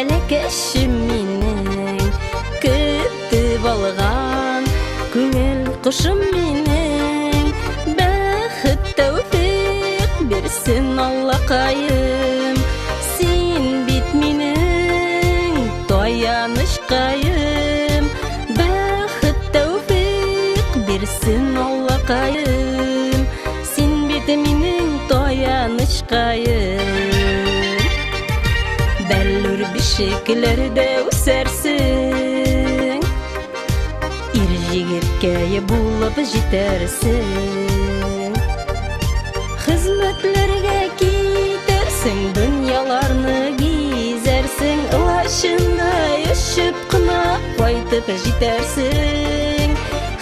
Бәләкәшем минең, көтеп алган күңел кошым минең. Бәхет тәүфыйк бирсен Аллакаем, син бит минең таянычкаем. Бәхет тәүфыйк бирсен Аллакаем, син бит минең таянычкаем. Бәллүр бишекләрдә үсәрсең, ир җегеткә булып җитәрсең. Хезмәтләргә китәрсең, дөньяларны гизәрсең. Лашындай очып кына кайтып җитәрсең.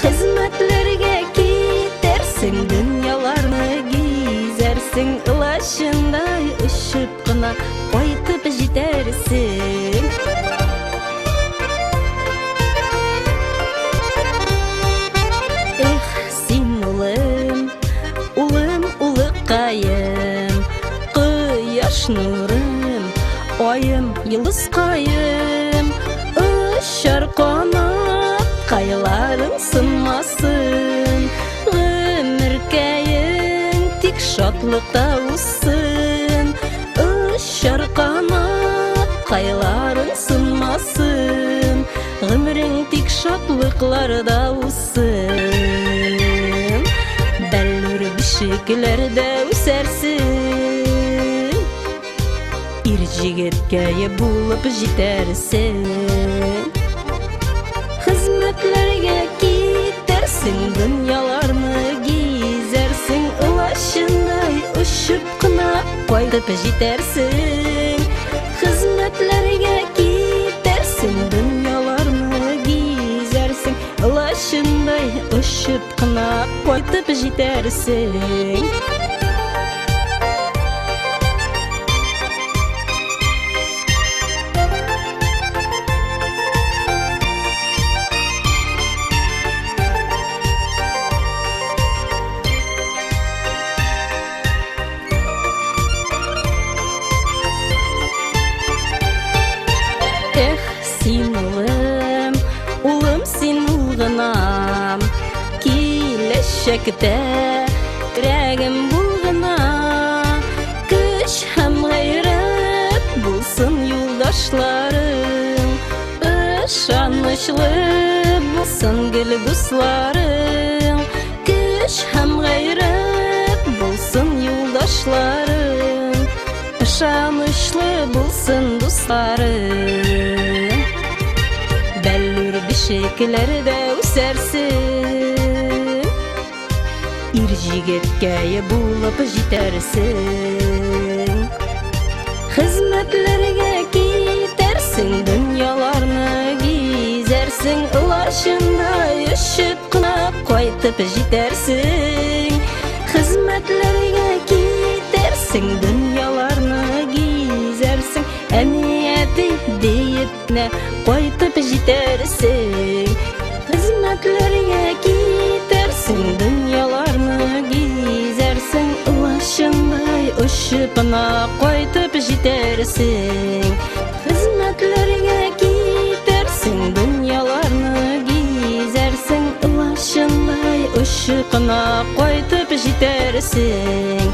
Хезмәтләргә китәрсең, дөньяларны гизәрсең. Лашындай очып кына кайтып җитәрсең. Эх, син улым, улым, улыкаем, кояш нурым, айым, йолдызкаем. Очар канат, кайларың сынмасын, гомеркәең тик шатлыкта узсын. Очар канат, кайларың сынмасын, гомерең тик шатлыкларда узсын. Бәллүр бишекләрдә үсәрсең, ир җегеткә булып җитәрсең. Хезмәтләргә китәрсең, дөньяларны гизәрсең. Лашындай очып кына кайтып җитәрсең. Хезмәтләргә китәрсең, дөньяларны гизәрсең. Лашындай очып кына кайтып җитәрсең. Эх, син улым, улым, син улгынам, киләчәктә йөрәгем булгына. Көч һәм гайрәт булсын юлдашларың, ышанычлы булсын гел дусларың. Көч һәм гайрәт булсын юлдашларың, ышанычлы булсын дусларың. Бәллүр бишекләрдә үсәрсең, ир җегеткә булып җитәрсең. Хезмәтләргә китәрсең, дөньяларны гизәрсең. Лашындай очып кына кайтып җитәрсең. Хезмәтләргә китәрсең, дөньяларны гизәрсең. Әмияте диепне кайтып җитәрсең. Хезмәтләргә китәрсең, дөньяларны гизәрсең. Лашындай очып кына кайтып җитәрсең. Хезмәтләргә китәрсең, дөньяларны гизәрсең. Лашындай очып кына кайтып җитәрсең.